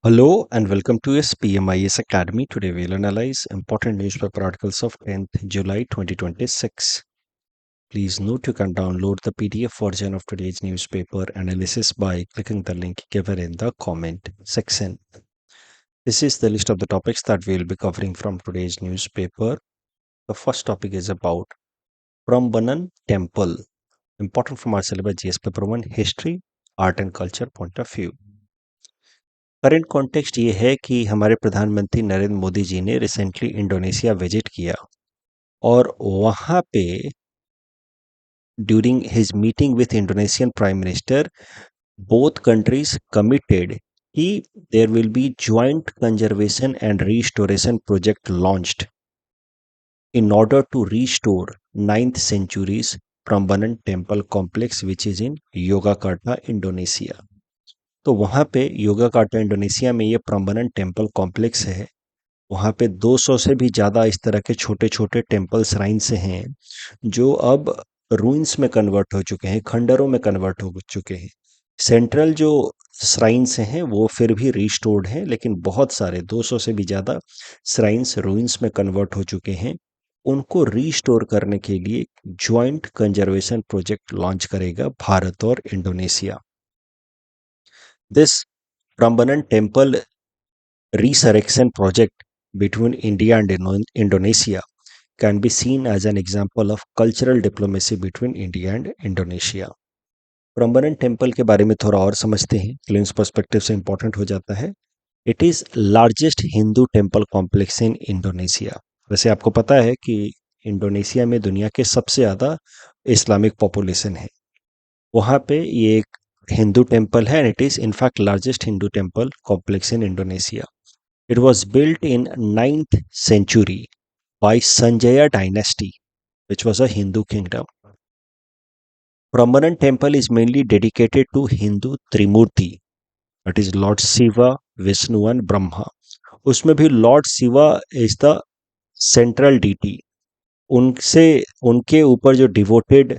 Hello and welcome to SPMIS Academy. Today we'll analyze important newspaper articles of 10th July 2026. Please note you can download the PDF version of today's newspaper analysis by clicking the link given in the comment section. This is the list of the topics that we'll be covering from today's newspaper. The first topic is about Prambanan Temple. Important from our syllabus GS paper 1 History, Art and Culture point of view. Current context ये है कि हमारे प्रधानमंत्री नरेंद्र मोदी जी ने recently Indonesia visit किया और वहाँ पे during his meeting with Indonesian prime minister both countries committed कि there will be joint conservation and restoration project launched in order to restore 9th century's Prambanan temple complex which is in Yogyakarta, Indonesia. तो वहाँ पे योगाकार्टा Indonesia में ये Prambanan temple complex है। वहाँ पे 200 से भी ज़्यादा इस तरह के छोटे छोटे टेम्पल श्राइन्स हैं जो अब रूइंस में कन्वर्ट हो चुके हैं, खंडरों में कन्वर्ट हो चुके हैं। सेंट्रल जो श्राइन्स हैं वो फिर भी रिस्टोर्ड हैं, लेकिन बहुत सारे 200 से भी ज़्यादा श्राइन्स रूइंस में कन्वर्ट हो चुके हैं। उनको रिस्टोर करने के लिए ज्वाइंट कंजर्वेशन प्रोजेक्ट लॉन्च करेगा भारत और Indonesia. This Prambanan temple resurrection project between India and Indonesia can be seen as an example of cultural diplomacy between India and Indonesia. Prambanan temple के बारे में थोड़ा और समझते हैं, क्लियंस पर्सपेक्टिव से इंपॉर्टेंट हो जाता है। It is largest Hindu temple complex in Indonesia. वैसे आपको पता है कि इंडोनेशिया में दुनिया के सबसे ज़्यादा इस्लामिक पॉपुलेशन है। वहाँ पे ये एक Hindu temple है and it is in fact largest Hindu temple complex in Indonesia. It was built in 9th century by Sanjaya dynasty, which was a Hindu kingdom. Prambanan temple is mainly dedicated to Hindu Trimurti, that is Lord Shiva, Vishnu and Brahma. उसमें भी Lord Shiva is the central deity. उनसे उनके ऊपर जो devoted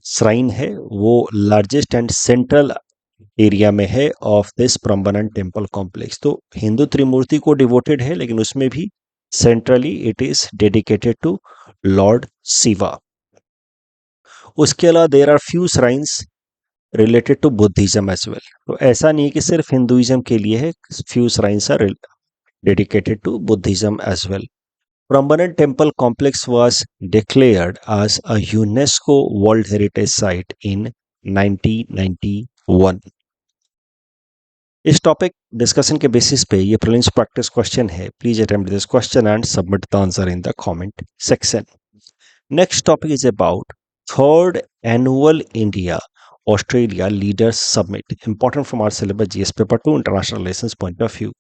shrine है वो largest and central area में है of this Prambanan temple complex. तो हिंदू त्रिमूर्ति को डिवोटेड है, लेकिन उसमें भी centrally it is dedicated to lord Shiva. उसके अलावा there are few shrines related to Buddhism as well. तो ऐसा नहीं कि सिर्फ हिंदुइज्म के लिए है, few shrines are dedicated to Buddhism as well. Prambanan Temple Complex was declared as a UNESCO World Heritage Site in 1991. इस टॉपिक डिस्कशन के बेसिस पे ये प्रीलिम्स प्रैक्टिस क्वेश्चन है। Please attempt this question and submit the answer in the comment section. Next topic is about third annual India Australia leaders summit. Important from our syllabus GS paper 2 international relations point of view.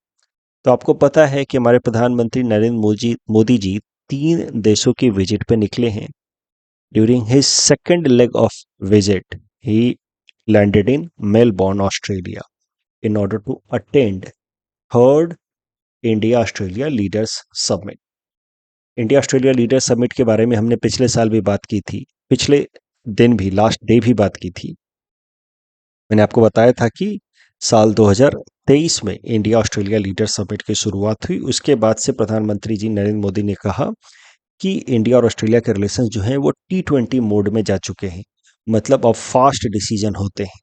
तो आपको पता है कि हमारे प्रधानमंत्री नरेंद्र मोदी जी 3 देशों की visit पे निकले हैं। During his second leg of visit he landed in Melbourne Australia in order to attend third India Australia leaders summit. India Australia leaders summit के बारे में हमने पिछले साल भी बात की थी, पिछले दिन भी, लास्ट डे भी बात की थी। मैंने आपको बताया था कि साल 2023 में इंडिया ऑस्ट्रेलिया लीडर समिट की शुरुआत हुई। उसके बाद से प्रधानमंत्री जी नरेंद्र मोदी ने कहा कि इंडिया और ऑस्ट्रेलिया के रिलेशंस जो हैं वो T20 मोड में जा चुके हैं, मतलब अब फास्ट डिसीजन होते हैं।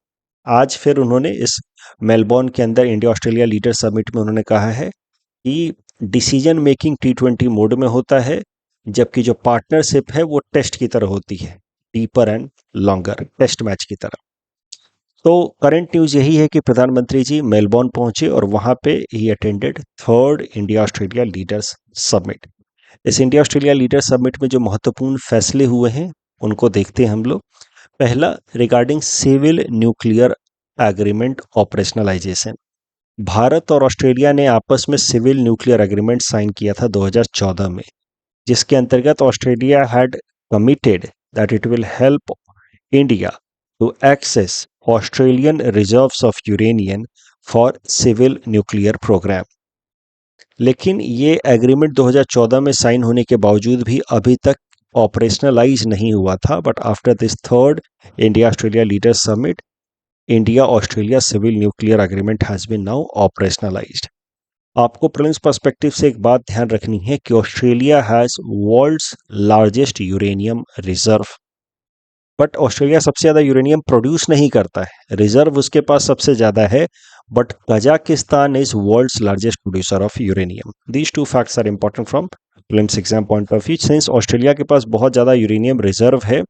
आज फिर उन्होंने इस मेलबोर्न के अंदर इंडिया ऑस्ट्रेलिया लीडर समिट में उन्होंने कहा है कि डिसीजन मेकिंग T20 मोड में होता है, जबकि जो पार्टनरशिप है वो टेस्ट की तरह होती है, deeper and longer, test match की तरह। तो करंट न्यूज़ यही है कि प्रधानमंत्री जी मेलबोर्न पहुंचे और वहां पे he attended third India Australia leaders summit. इस इंडिया ऑस्ट्रेलिया लीडर समिट में जो महत्वपूर्ण फैसले हुए हैं उनको देखते हैं हम लोग। पहला, regarding civil nuclear agreement operationalization. Bharat और ऑस्ट्रेलिया ने आपस में सिविल न्यूक्लियर एग्रीमेंट साइन किया था 2014 में, जिसके अंतर्गत Australia had committed that it will help India to access Australian reserves of uranium for civil nuclear program. लेकिन ये एग्रीमेंट 2014 में साइन होने के बावजूद भी अभी तक ऑपरेशनलाइज नहीं हुआ था। But after this third India Australia leaders summit, India Australia civil nuclear agreement has been now operationalized. आपको प्रिलिम्स पर्सपेक्टिव से एक बात ध्यान रखनी है कि Australia has world's largest uranium reserve, but Australia सबसे ज्यादा यूरेनियम प्रोड्यूस नहीं करता है, रिजर्व उसके पास सबसे ज्यादा है, but Kazakhstan is world's largest producer of uranium. These two facts are important from prelims exam point of view. Since Australia के पास बहुत ज्यादा यूरेनियम रिजर्व है,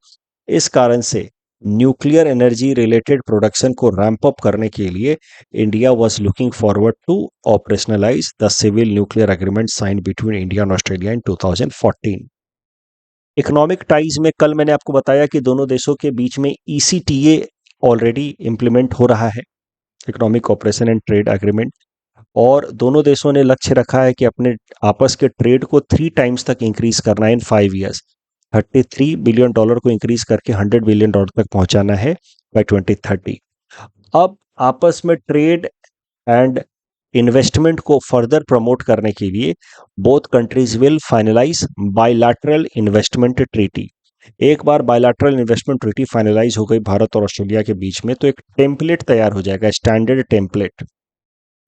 इस कारण से न्यूक्लियर एनर्जी रिलेटेड प्रोडक्शन को रैंप अप करने के लिए India was looking forward to operationalize the civil nuclear agreement sign between India and Australia in 2014। Economic ties में कल मैंने आपको बताया कि दोनों देशों के बीच में ईसीटीए ऑलरेडी इंप्लीमेंट हो रहा है, economic operation and trade agreement, और दोनों देशों ने लक्ष्य रखा है कि अपने आपस के ट्रेड को 3 टाइम्स तक इंक्रीज करना है इन 5 ईयर्स। $33 बिलियन को इंक्रीज करके $100 बिलियन तक पहुंचाना है बाय 2030। अब आपस में ट्रेड एंड इन्वेस्टमेंट को फर्दर प्रमोट करने के लिए both countries will finalize bilateral investment treaty. एक बार बायलैटरल इन्वेस्टमेंट ट्रीटी फाइनलाइज हो गई भारत और ऑस्ट्रेलिया के बीच में, तो एक टेम्पलेट तैयार हो जाएगा, स्टैंडर्ड टेम्पलेट,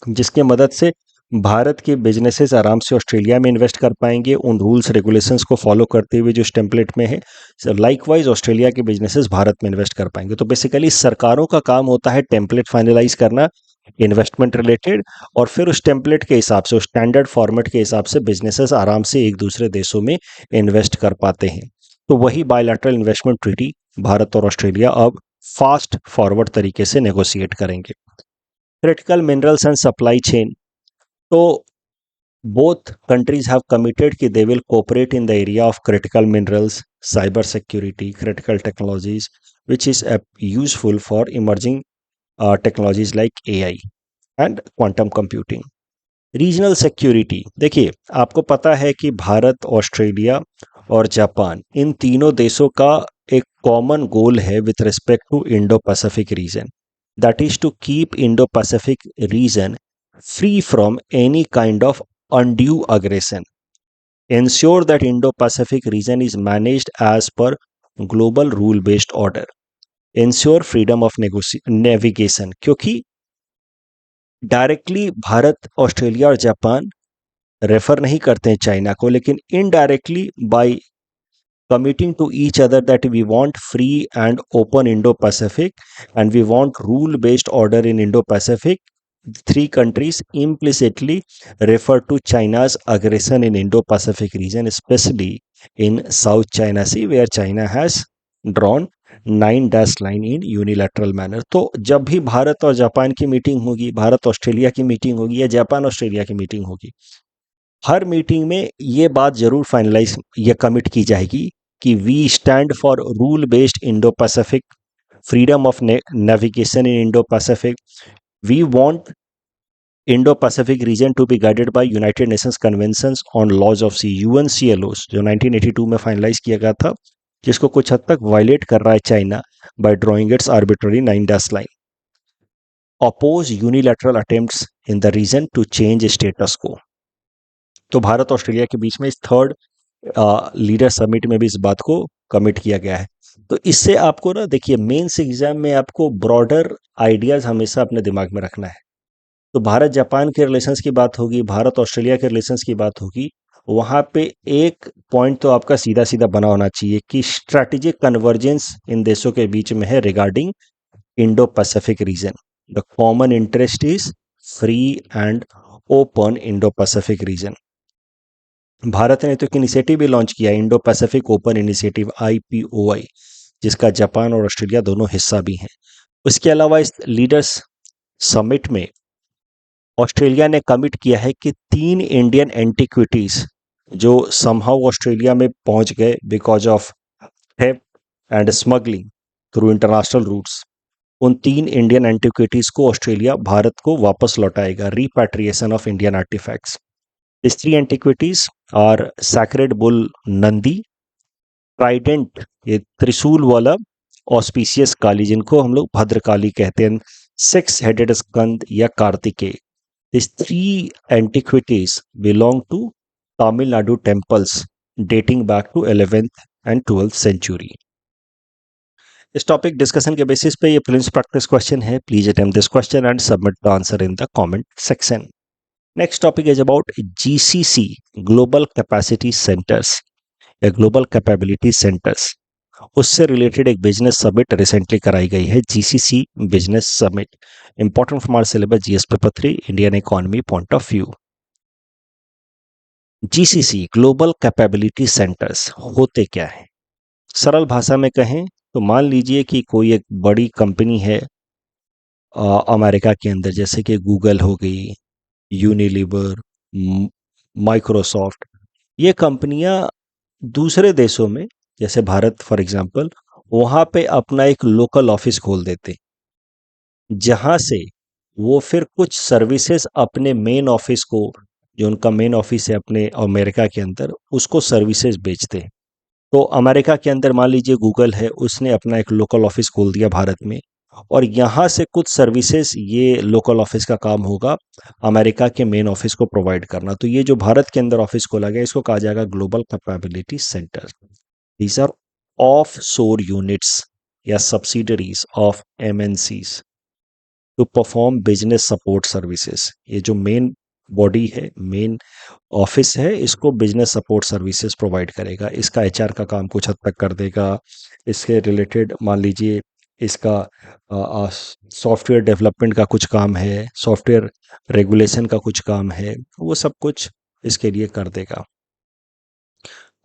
जिसके मदद से भारत के बिजनेसेस आराम से ऑस्ट्रेलिया में इन्वेस्ट कर पाएंगे उन रूल्स रेगुलेशंस को फॉलो करते हुए जो इस टेम्पलेट में है। लाइकवाइज ऑस्ट्रेलिया के बिजनेसेस भारत में इन्वेस्ट कर पाएंगे। तो बेसिकली सरकारों का काम होता है टेम्पलेट फाइनलाइज करना इन्वेस्टमेंट रिलेटेड, और फिर उस टेम्पलेट के हिसाब से, उस स्टैंडर्ड फॉर्मेट के हिसाब से बिजनेसेस आराम से एक दूसरे देशों में इन्वेस्ट कर पाते हैं। तो वही बायलैटरल इन्वेस्टमेंट ट्रीटी भारत और ऑस्ट्रेलिया अब फास्ट फॉरवर्ड तरीके से नेगोशिएट करेंगे। Critical minerals and supply chain, तो both countries have committed कि they will cooperate in the area of critical minerals, cyber security, critical technologies, which is useful for emerging technologies like AI and quantum computing. Regional security, देखिए आपको पता है कि Bharat, Australia और Japan, इन तीनों देशों का एक कॉमन गोल है with respect to Indo Pacific region, that is to keep Indo Pacific region free from any kind of undue aggression, ensure that Indo-Pacific region is managed as per global rule-based order, ensure freedom of navigation, क्योंकि directly Bharat, Australia और Japan refer नहीं करते हैं China को, लेकिन indirectly bye committing to each other that we want free and open Indo-Pacific and we want rule-based order in Indo-Pacific, three countries implicitly refer to China's aggression in Indo-Pacific region, especially in South China Sea, where China has drawn 9 dash line in unilateral manner। तो जब भी भारत और Japan की meeting होगी, Bharat Australia की meeting होगी या Japan Australia की मीटिंग होगी, हर मीटिंग में ये बात जरूर फाइनलाइज या कमिट की जाएगी कि we stand for rule based Indo Pacific, freedom of navigation in Indo Pacific, we want Indo Pacific region to be guided by United Nations conventions on laws of sea, UNCLOS, जो 1982 में finalise किया गया था, जिसको कुछ हद तक violet कर रहा है China by drawing its arbitrary 9 dash line, oppose unilateral attempts in the region to change status quo Bharat Australia के बीच में इस थर्ड लीडर समिट में भी इस बात को कमिट किया गया है। तो इससे आपको ना, देखिए मेंस एग्जाम में आपको ब्रॉडर आइडियाज हमेशा अपने दिमाग में रखना है। तो भारत जापान के रिलेशंस की बात होगी, भारत ऑस्ट्रेलिया के रिलेशंस की बात होगी, वहां पे एक पॉइंट तो आपका सीधा सीधा बना होना चाहिए कि स्ट्रैटेजिक कन्वर्जेंस इन देशों के बीच में है regarding Indo Pacific region. The common interest is free and open Indo Pacific region. Bharat ने तो एक इनिशिएटिव भी लॉन्च किया, Indo Pacific open initiative IPOI, जिसका जापान और ऑस्ट्रेलिया दोनों हिस्सा भी हैं। उसके अलावा इस लीडर्स समिट में ऑस्ट्रेलिया ने कमिट किया है कि 3 इंडियन एंटिक्विटीज जो समहाउ ऑस्ट्रेलिया में पहुंच गए because of theft and smuggling through international routes, उन 3 इंडियन एंटिक्विटीज को ऑस्ट्रेलिया भारत को वापस लौटाएगा, repatriation of Indian artifacts. These 3 antiquities are Sacred Bull Nandi, trident ये त्रिशूल वाला ऑस्पिशियस काली जिनको हम लोग भद्रकाली कहते हैं, 6 headed स्कंद या Kartikeya. These 3 antiquities belong to Tamil Nadu temples dating back to 11th and 12th century। इस टॉपिक डिस्कशन के बेसिस पे ये प्रीलिम्स प्रैक्टिस क्वेश्चन है। Please attempt this question and submit the answer in the comment section. Next topic is about GCC, global capacity centres या global capability centres. उससे related एक business summit recently कराई गई है, GCC business summit. Important from our syllabus GS paper 3, Indian economy point of view. GCC, global capability centres, होते क्या है? सरल भाषा में कहें तो मान लीजिए कि कोई एक बड़ी कंपनी है अमेरिका के अंदर, जैसे कि गूगल हो गई, यूनिलीवर, माइक्रोसॉफ्ट। ये कंपनियां दूसरे देशों में, जैसे भारत फॉर एग्जांपल, वहां पे अपना एक लोकल ऑफिस खोल देते, जहां से वो फिर कुछ सर्विसेज अपने मेन ऑफिस को, जो उनका मेन ऑफिस है अपने अमेरिका के अंदर, उसको सर्विसेज बेचते हैं। तो अमेरिका के अंदर मान लीजिए गूगल है, उसने अपना एक लोकल ऑफिस खोल दिया भारत में, और यहाँ से कुछ सर्विसेज, ये लोकल ऑफिस का काम होगा अमेरिका के मेन ऑफिस को प्रोवाइड करना। तो ये जो भारत के अंदर ऑफिस खोला गया, इसको कहा जाएगा global capability centre. These are offshore units या subsidiaries of MNCs to perform business support services. ये जो मेन बॉडी है, मेन ऑफिस है, इसको बिजनेस सपोर्ट सर्विसेज प्रोवाइड करेगा। इसका एचआर का काम कुछ हद तक कर देगा। इसके रिलेटेड मान लीजिए इसका सॉफ्टवेयर डेवलपमेंट का कुछ काम है, सॉफ्टवेयर रेगुलेशन का कुछ काम है, वो सब कुछ इसके लिए कर देगा।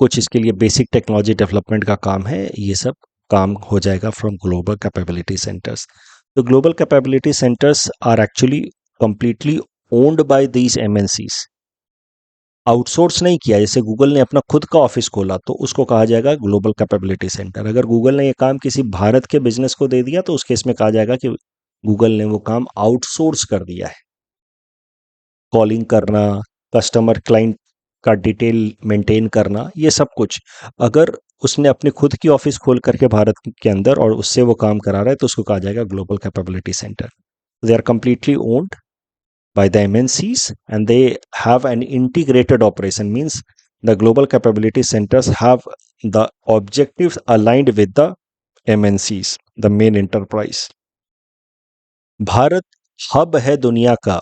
कुछ इसके लिए बेसिक टेक्नोलॉजी डेवलपमेंट का काम है, ये सब काम हो जाएगा फ्रॉम ग्लोबल कैपेबिलिटी सेंटर्स। तो global capability centres are actually completely owned by these MNCs. Outsource नहीं किया, जैसे गूगल ने अपना खुद का ऑफिस खोला तो उसको कहा जाएगा ग्लोबल कैपेबिलिटी सेंटर। अगर गूगल ने ये काम किसी भारत के बिजनेस को दे दिया तो उस केस में कहा जाएगा कि गूगल ने वो काम आउटसोर्स कर दिया है। कॉलिंग करना, कस्टमर क्लाइंट का डिटेल मेंटेन करना, ये सब कुछ अगर उसने अपनी खुद की ऑफिस खोल करके भारत के अंदर और उससे वो काम करा रहा है तो उसको कहा जाएगा global capability centre. They are completely owned by the MNCs and they have an integrated operation, means the global capability centers have the objectives aligned with the MNCs, the main enterprise. Bharat hub है दुनिया का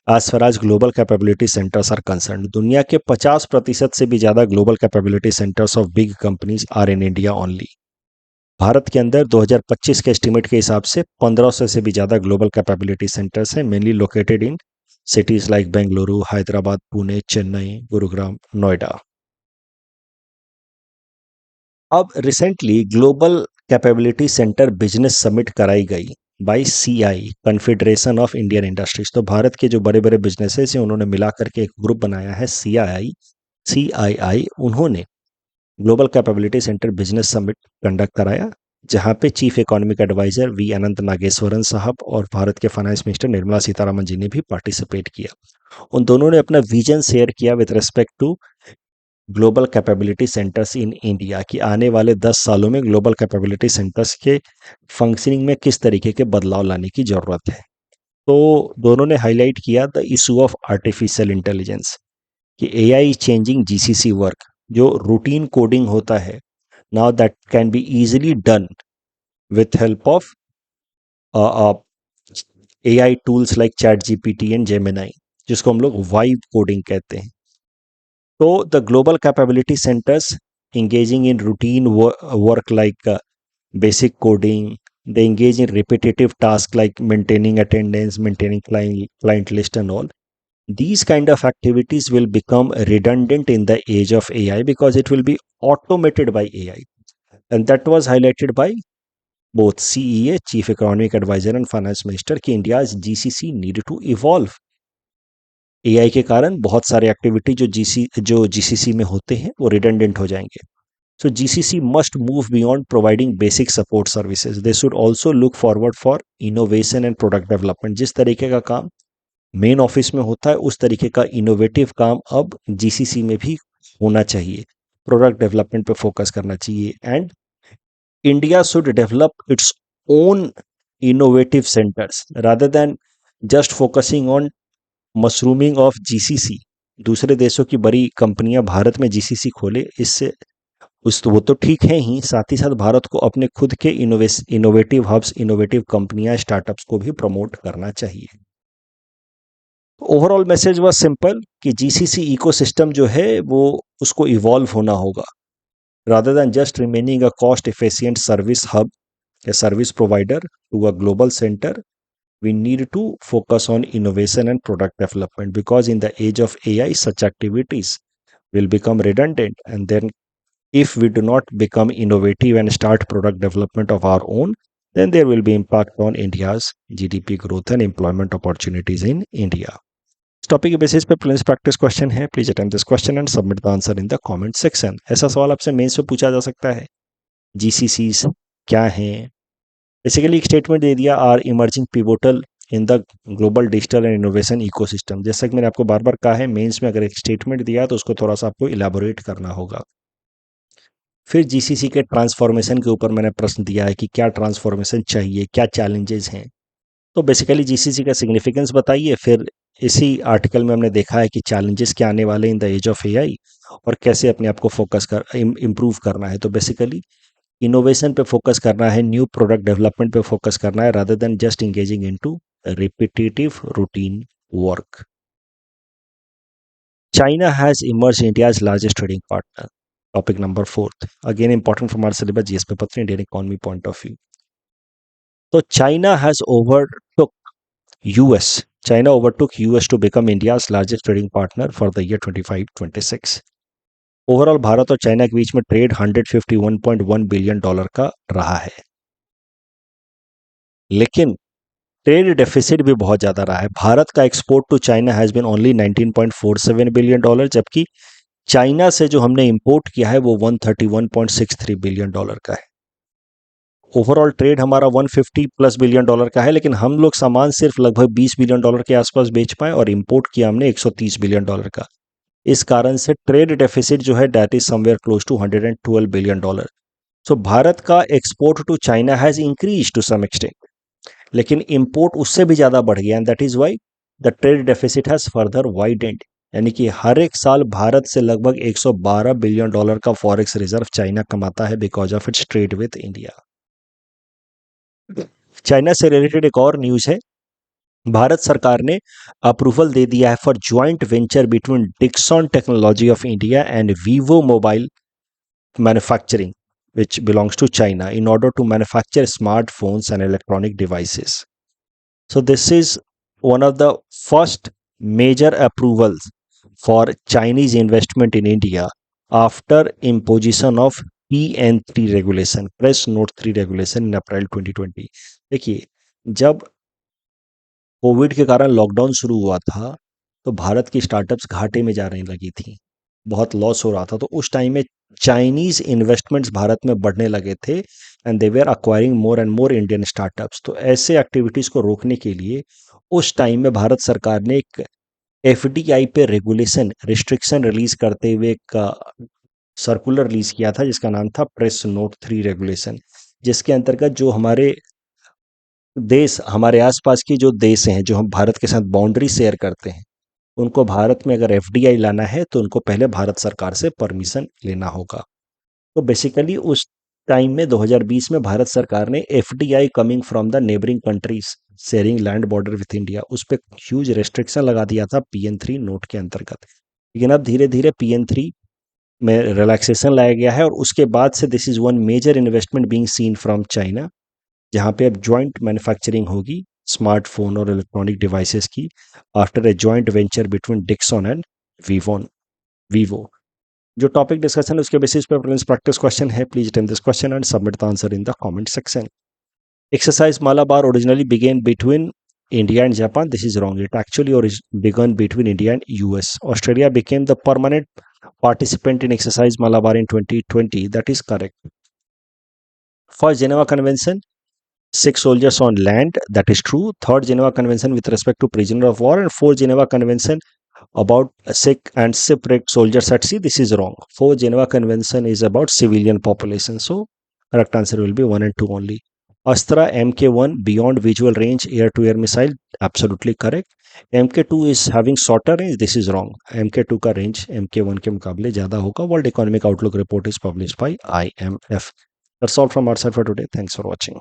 as far as global capability centers are concerned. दुनिया के 50% से भी ज्यादा global capability centers of big companies are in India only. Bharat के अंदर 2025 के एस्टीमेट के हिसाब से 1500 से भी ज्यादा ग्लोबल कैपेबिलिटी सेंटर्स हैं, mainly located in cities like Bengaluru, Hyderabad, Pune, Chennai, Gurugram, Noida. अब recently global capability centre business summit कराई गई by CII, confederation of Indian industries. तो भारत के जो बड़े बड़े बिजनेसेस हैं उन्होंने मिला करके एक ग्रुप बनाया है सीआईआई। उन्होंने global capability centre business summit conduct कराया, जहां पे chief economic adviser V Anantha Nageswaran साहब और भारत के फाइनेंस मिनिस्टर निर्मला सीतारमन जी ने भी पार्टिसिपेट किया। उन दोनों ने अपना विजन शेयर किया with respect to global capability centres in India, कि आने वाले 10 सालों में ग्लोबल कैपेबिलिटी सेंटर्स के फंक्शनिंग में किस तरीके के बदलाव लाने की जरूरत है। तो दोनों ने हाईलाइट किया the issue of artificial intelligence, कि एआई चेंजिंग जीसीसी वर्क। जो रूटीन कोडिंग होता है, now that can be easily done with help of AI tools like ChatGPT and Gemini, जिसको हम लोग वाइब कोडिंग कहते हैं। तो the global capability centres engaging in routine work like basic coding, they engage in repetitive tasks like maintaining attendance, maintaining client list and all. These kind of activities will become redundant in the age of AI because it will be automated by AI. And that was highlighted by both CEA, Chief Economic Advisor and Finance Minister, कि India's GCC need to evolve. AI के कारण बहुत सारे activity जो GCC में होते हैं वो रिडंडेंट हो जाएंगे. So GCC must move beyond providing basic support services. They should also look forward for innovation and product development. जिस तरीके का काम मेन ऑफिस में होता है उस तरीके का इनोवेटिव काम अब GCC में भी होना चाहिए. प्रोडक्ट डेवलपमेंट पे फोकस करना चाहिए and India should develop its own innovative centers rather than just focusing on mushrooming of GCC. दूसरे देशों की बड़ी कंपनियां भारत में जीसीसी खोले, इससे वो तो ठीक है ही, साथ ही साथ भारत को अपने खुद के इनोवेटिव हब्स, इनोवेटिव कंपनियां, स्टार्टअप्स को भी प्रमोट करना चाहिए. ओवरऑल मैसेज वाज सिंपल कि जीसीसी इकोसिस्टम जो है वो उसको इवॉल्व होना होगा, rather than just remaining a cost efficient service hub, a service provider to a global center. We need to focus on innovation and product development, because in the age of AI such activities will become redundant, and then if we do not become innovative and start product development of our own, then there will be impact on India's GDP growth and employment opportunities in India. इस topic के basis पे prelims practice question है, please attempt this question and submit the answer in the comment section. ऐसा सवाल आपसे mains में पूछा जा सकता है, जीसीसीज क्या हैं। बेसिकली एक स्टेटमेंट दे दिया, are emerging pivotal in the global digital and innovation ecosystem. जैसा कि मैंने आपको बार बार कहा है, मेंस में अगर एक स्टेटमेंट दिया तो उसको थोड़ा सा आपको इलेबोरेट करना होगा। फिर जीसीसी के ट्रांसफॉर्मेशन के ऊपर मैंने प्रश्न दिया है कि क्या ट्रांसफॉर्मेशन चाहिए, क्या चैलेंजेस हैं। तो बेसिकली जीसीसी का सिग्निफिकेंस बताइए। फिर इसी आर्टिकल में हमने देखा है कि चैलेंजेस क्या आने वाले in the age of AI और कैसे अपने आप को फोकस कर इम्प्रूव करना है। तो बेसिकली इनोवेशन पे फोकस करना है, न्यू प्रोडक्ट डेवलपमेंट पे फोकस करना है, rather than just engaging into repetitive routine work. China has emerged India's largest trading partner. Topic number 4th. Again, important from our syllabus GS paper 3 Indian economy point of view. So China has overtook US. China overtook US to become India's largest trading partner for the year 25-26. Overall Bharat और China के बीच में trade $151.1 billion का रहा है, लेकिन trade deficit भी बहुत ज्यादा रहा है। भारत का export to China has been only $19.47 billion, जबकि चाइना से जो हमने इंपोर्ट किया है वो $131.63 बिलियन का है। ओवरऑल ट्रेड हमारा $150+ बिलियन का है, लेकिन हम लोग सामान सिर्फ लगभग $20 बिलियन के आसपास बेच पाए और इंपोर्ट किया हमने $130 बिलियन का। इस कारण से ट्रेड डेफिसिट जो है that is somewhere close to $112 billion. So Bharat का export to China has increase to some extent, लेकिन इंपोर्ट उससे भी ज्यादा बढ़ गया, and that is why the trade deficit has further widened. यानी कि हर एक साल भारत से लगभग $112 बिलियन का फॉरेक्स रिजर्व चाइना कमाता है because of its trade with India. China से रिलेटेड एक और न्यूज है, भारत सरकार ने अप्रूवल दे दिया है for joint venture between Dixon technology of India and Vivo mobile manufacturing which belongs to China in order to manufacture smartphones and electronic devices. So this is one of the first major approvals for Chinese investment in India after imposition of PN3 regulation, Press Note 3 regulation in April 2020. देखिए, जब Covid के कारण lockdown शुरू हुआ था तो भारत की startups घाटे में जाने लगी थी, बहुत लॉस हो रहा था। तो उस टाइम में चाइनीज इन्वेस्टमेंट्स भारत में बढ़ने लगे थे and they were acquiring more and more Indian startups. तो ऐसे एक्टिविटीज को रोकने के लिए उस टाइम में भारत सरकार ने एक एफडीआई पे रेगुलेशन रिस्ट्रिक्शन रिलीज करते हुए एक सर्कुलर रिलीज किया था जिसका नाम था प्रेस नोट 3 रेगुलेशन, जिसके अंतर्गत जो हमारे देश, हमारे आसपास की जो देश हैं जो हम भारत के साथ बाउंड्री शेयर करते हैं, उनको भारत में अगर एफडीआई लाना है तो उनको पहले भारत सरकार से परमिशन लेना होगा। तो बेसिकली उस टाइम में 2020 में भारत सरकार ने FDI coming from the neighbouring countries sharing land border with India, उस पर ह्यूज रेस्ट्रिक्शन लगा दिया था PN3 नोट के अंतर्गत। लेकिन अब धीरे धीरे PN3 में रिलैक्सेशन लाया गया है और उसके बाद से this is one major investment being seen from China, जहां पे अब ज्वाइंट मैन्युफैक्चरिंग होगी स्मार्टफोन और इलेक्ट्रॉनिक डिवाइसेस की after a joint venture between Dixon and Vivo. जो टॉपिक डिस्कशन है उसके बेसिस पे प्रीलिम्स प्रैक्टिस क्वेश्चन है, please attempt this question and submit the answer in the comment section. Exercise Malabar originally began between India and Japan. This is wrong. It actually began between India and US. Australia became the permanent participant in exercise Malabar in 2020. That is correct. First Geneva Convention, 6 soldiers on land, that is true. Third Geneva Convention with respect to prisoner of war, and fourth Geneva Convention about sick and shipwrecked soldiers at sea. This is wrong. Fourth Geneva Convention is about civilian population. So correct answer will be 1 and 2 only. Astra Mk1 beyond visual range air-to-air missile, absolutely correct. Mk2 is having shorter range. This is wrong. Mk2 का range Mk1 के मुकाबले ज़्यादा होगा. World Economic Outlook report is published by IMF. That's all from our side for today. Thanks for watching.